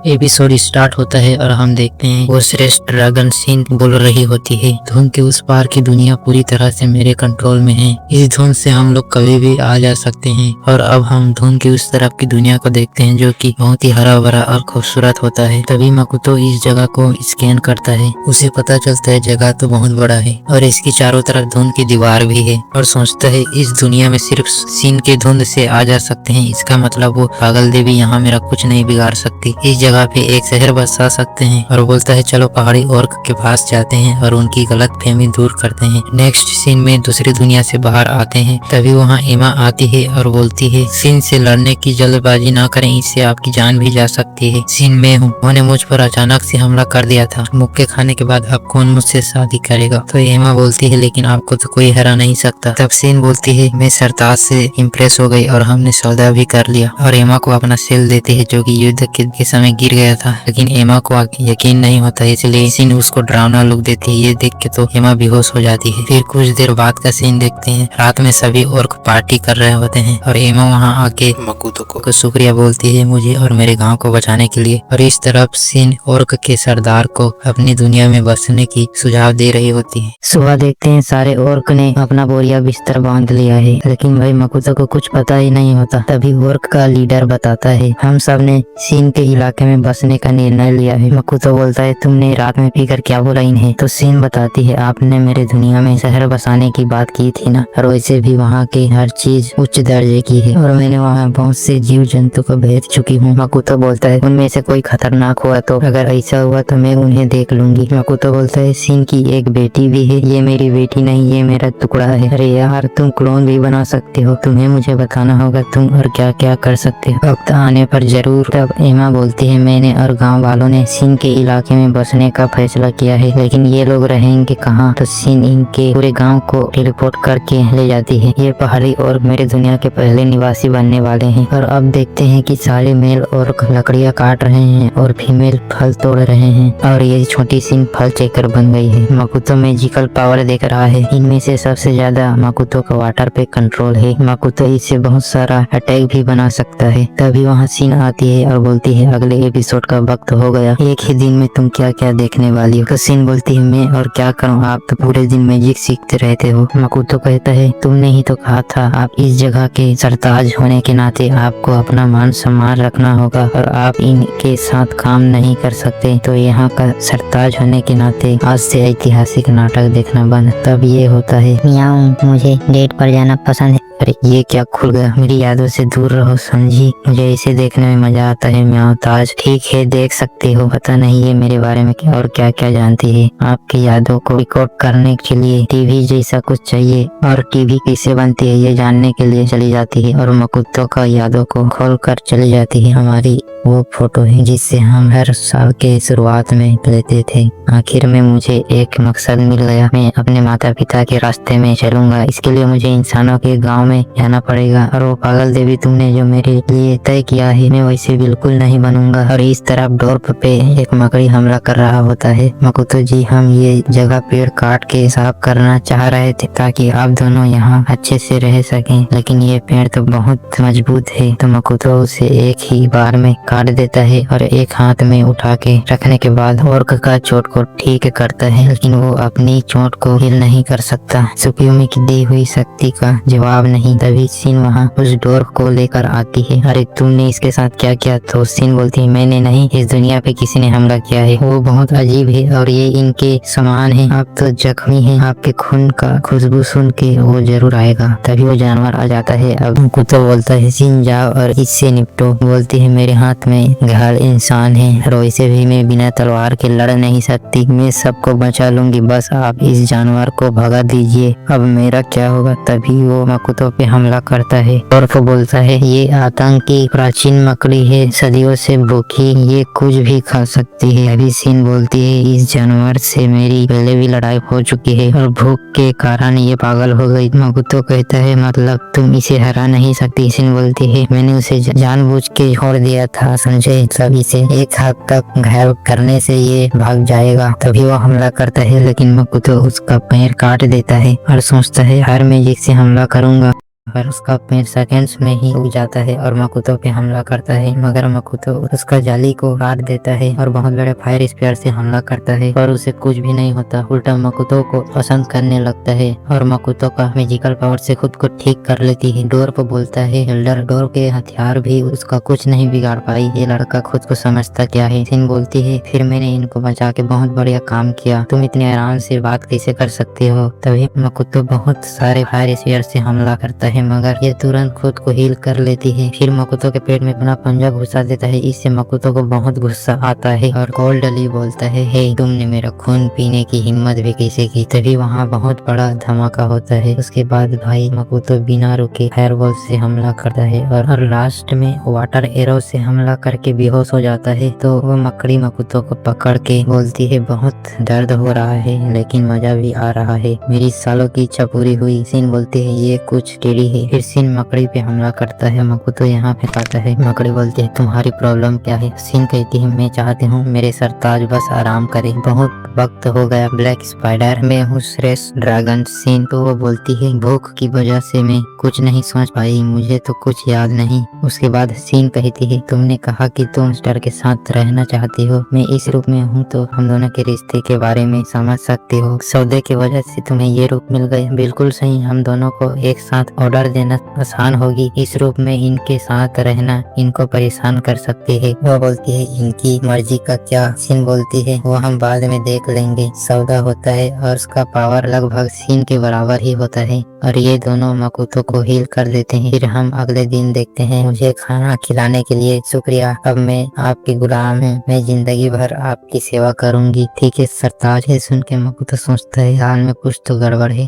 Episode start होता है और हम देखते हैं वो श्रेष्ठ ड्रैगन सीन बोल रही होती है, धुंध के उस पार की दुनिया पूरी तरह से मेरे कंट्रोल में है। इस धुंध से हम लोग कभी भी आ जा सकते हैं। और अब हम धुंध की उस तरफ की दुनिया को देखते हैं जो कि बहुत ही हरा भरा और खूबसूरत होता है। तभी मकुतो इस जगह को स्कैन करता है। उसे पता चलता है जगह तो बहुत बड़ा है और इसकी चारों तरफ धुंध की दीवार भी है, और सोचता है इस दुनिया में सिर्फ सीन के धुंध से आ जा सकते हैं। इसका मतलब वो पागल देवी यहाँ मेरा कुछ नहीं बिगाड़ सकती। इस जगह पे एक शहर बसा सकते हैं। और बोलता है चलो पहाड़ी ऑर्क के पास जाते हैं और उनकी गलतफहमी दूर करते हैं। नेक्स्ट सीन में दूसरी दुनिया से बाहर आते हैं। तभी वहाँ एमा आती है और बोलती है सीन से लड़ने की जल्दबाजी ना करें, इससे आपकी जान भी जा सकती है। सीन में हूँ, उन्होंने मुझ पर अचानक से हमला कर दिया था। मुक्के खाने के बाद अब कौन मुझसे शादी करेगा? तो एमा बोलती है लेकिन आपको तो कोई हरा नहीं सकता। तब सीन बोलती है मैं सरताज से इम्प्रेस हो गई और हमने सौदा भी कर लिया। और एमा को अपना सेल देती है जो कि युद्ध के समय गिर गया था, लेकिन एमा को यकीन नहीं होता, इसलिए सीन उसको डरावना लुक देती है। ये देख के तो एमा बेहोश हो जाती है। फिर कुछ देर बाद का सीन देखते हैं। रात में सभी ऑर्क पार्टी कर रहे होते हैं और एमा वहाँ आके मकुतो को शुक्रिया बोलती है मुझे और मेरे गांव को बचाने के लिए। और इस तरफ सीन ऑर्क के सरदार को अपनी दुनिया में बसने की सुझाव दे रही होती है। सुबह देखते हैं सारे ऑर्क ने अपना बोरिया बिस्तर बांध लिया है, लेकिन भाई मकुतो को कुछ पता ही नहीं होता। तभी ऑर्क का लीडर बताता है हम सब ने सीन के इलाके में बसने का निर्णय लिया है। मकुतो बोलता है तुमने रात में पीकर क्या बोला इन्हें? तो सीन बताती है आपने मेरे दुनिया में शहर बसाने की बात की थी ना, और वैसे भी वहाँ की हर चीज उच्च दर्जे की है और मैंने वहाँ बहुत से जीव जंतु को भेज चुकी हूँ। मकुतो बोलता है उनमें से कोई खतरनाक हुआ तो अगर ऐसा हुआ तो मैं उन्हें देख लूंगी। मकुतो बोलता है सीन की एक बेटी भी है, ये मेरी बेटी नहीं ये मेरा टुकड़ा है। अरे यार तुम क्लोन भी बना सकते हो, तुम्हें मुझे बताना होगा तुम और क्या क्या कर सकते हो, वक्त आने पर जरूर। तब एमा बोलती है मैंने और गांव वालों ने सीन के इलाके में बसने का फैसला किया है, लेकिन ये लोग रहेंगे कहाँ? तो सीन इनके पूरे गांव को टेलीपोर्ट करके ले जाती है। ये पहाड़ी और मेरे दुनिया के पहले निवासी बनने वाले हैं। और अब देखते हैं कि सारे मेल और लकड़ियाँ काट रहे हैं और फीमेल फल तोड़ रहे हैं और ये छोटी सीन फल चेकर बन गई है। मकुतो मैजिकल पावर देख रहा है। इनमें से सबसे ज्यादा मकुतो का वाटर पे कंट्रोल है। मकुतो इससे बहुत सारा अटैक भी बना सकता है। तभी वहाँ सीन आती है और बोलती है अगले एपिसोड का वक्त हो गया, एक ही दिन में तुम क्या क्या देखने वाली हो? तो सीन बोलती है मैं और क्या करूँ, आप तो पूरे दिन मैजिक सीखते रहते हो। मकुतो कहता है तुमने ही तो कहा था आप इस जगह के सरताज होने के नाते आपको अपना मान सम्मान रखना होगा और आप इनके साथ काम नहीं कर सकते, तो यहाँ का सरताज होने के नाते आज से ऐतिहासिक नाटक देखना बंद। तब ये होता है मियाऊ मुझे डेट पर जाना पसंद है। अरे ये क्या खुल गया, मेरी यादों से दूर रहो समझी, मुझे इसे देखने में मजा आता है। म्याऊ ताज ठीक है देख सकते हो, पता नहीं ये मेरे बारे में क्या और क्या क्या जानती है। आपकी यादों को रिकॉर्ड करने के लिए टीवी जैसा कुछ चाहिए और टीवी कैसे बनती है ये जानने के लिए चली जाती है और मकुतो का यादों को खोल कर चली जाती है। हमारी वो फोटो है जिससे हम हर साल के शुरुआत में लेते थे। आखिर में मुझे एक मकसद मिल गया, मैं अपने माता पिता के रास्ते में चलूंगा। इसके लिए मुझे इंसानों के गांव में जाना पड़ेगा और वो पागल देवी तुमने जो मेरे लिए तय किया है मैं वैसे बिल्कुल नहीं बनूंगा। और इस तरफ डोर्फ पे एक मकड़ी हमला कर रहा होता है। मकुतो जी हम ये जगह पेड़ काट के साफ करना चाह रहे थे ताकि आप दोनों यहाँ अच्छे से रह सकें, लेकिन ये पेड़ तो बहुत मजबूत है। तो मकुतो उसे एक ही बार में काट देता है और एक हाथ में उठा के रखने के बाद ऑर्क का चोट को ठीक करता है, लेकिन वो अपनी चोट को हील नहीं कर सकता। सुकियोमी की दी हुई शक्ति का जवाब नहीं। तभी सीन वहाँ उस डोर को लेकर आती है। अरे तुमने इसके साथ क्या किया? तो सीन बोलती है मैंने नहीं, इस दुनिया पे किसी ने हमला किया है, वो बहुत अजीब है और ये इनके समान है। आप तो जख्मी हैं, आपके खून का खुशबू सुन के वो जरूर आएगा। तभी वो जानवर आ जाता है। अब मकुतो बोलता है सीन जाओ और इससे निपटो। बोलती है मेरे हाथ में घायल इंसान है और वैसे भी मैं बिना तलवार के लड़ नहीं सकती, मैं सबको बचा लूंगी, बस आप इस जानवर को भगा दीजिए। अब मेरा क्या होगा? तभी वो मकुतो पे हमला करता है और वो बोलता है ये आतंकी प्राचीन मकड़ी है, सदियों से भूखी, ये कुछ भी खा सकती है। अभी सीन बोलती है इस जानवर से मेरी पहले भी लड़ाई हो चुकी है और भूख के कारण ये पागल हो गई। मकुतो कहता है मतलब तुम इसे हरा नहीं सकती। सीन बोलती है मैंने उसे जानबूझ के छोड़ दिया था समझे, सब इसे एक हद तक घायल करने से ये भाग जाएगा। तभी वो हमला करता है, लेकिन मकुतो उसका पैर काट देता है और सोचता है हर मैजिक से हमला करूंगा और उसका पेड़ सेकंड्स में ही उग जाता है और मकुतो पे हमला करता है, मगर मकुतो उसका जाली को काट देता है और बहुत बड़े फायर स्पीयर से हमला करता है और उसे कुछ भी नहीं होता, उल्टा मकुतो को पसंद करने लगता है और मकुतो का मैजिकल पावर से खुद को ठीक कर लेती है। डोर को बोलता है एल्डर, डोर के हथियार भी उसका कुछ नहीं बिगाड़ पाई, ये लड़का खुद को समझता क्या है। सिन बोलती है फिर मैंने इनको बचा के बहुत बढ़िया काम किया, तुम इतने आराम से बात कैसे कर सकते हो। तभी मकुतो बहुत सारे फायर स्पीयर से हमला करता है, मगर ये तुरंत खुद को हील कर लेती है। फिर मकुतो के पेट में अपना पंजा घुसा देता है, इससे मकुतो को बहुत गुस्सा आता है और कोल्डली बोलता है हे तुमने मेरा खून पीने की हिम्मत भी कैसे की। तभी वहाँ बहुत बड़ा धमाका होता है। उसके बाद भाई मकुतो बिना रुके फायरबॉल से हमला करता है और लास्ट में वाटर एरो से हमला करके बेहोश हो जाता है। तो वो मकड़ी मकुतो को पकड़ के बोलती है बहुत दर्द हो रहा है लेकिन मजा भी आ रहा है, मेरी सालों की इच्छा पूरी हुई। सिन बोलती है ये कुछ टेढ़ी है। फिर सिन मकड़ी पे हमला करता है, मकुतो यहाँ फेंकाता है। मकड़ी बोलती है तुम्हारी प्रॉब्लम क्या है। सिन कहती है मैं चाहती हूँ मेरे सरताज बस आराम करे, बहुत वक्त हो गया ब्लैक स्पाइडर, मैं हूँ श्रेष्ठ ड्रैगन। सिन तो वो बोलती है भूख की वजह से मैं कुछ नहीं समझ पाई, मुझे तो कुछ याद नहीं। उसके बाद सिन कहती है तुमने कहा कि तुम स्टार के साथ रहना चाहती हो, मैं इस रूप में हूँ तो हम दोनों के रिश्ते के बारे में समझ सकती हो, सौदे की वजह से तुम्हें ये रूप मिल गए, बिल्कुल सही, हम दोनों को एक साथ ऑर्डर देना आसान होगी, इस रूप में इनके साथ रहना इनको परेशान कर सकती है। वो बोलती है इनकी मर्जी का क्या। सिन बोलती है वो हम बाद में देख लेंगे। सौदा होता है और उसका पावर लगभग सिन के बराबर ही होता है और ये दोनों मकुतो को हील कर देते हैं। फिर हम अगले दिन देखते हैं मुझे खाना खिलाने के लिए शुक्रिया, अब मैं आपकी गुलाम हूँ, मैं जिंदगी भर आपकी सेवा करूंगी। ठीक है सरताज। है सुन के मकुतो सोचता है हाल में कुछ तो गड़बड़ है।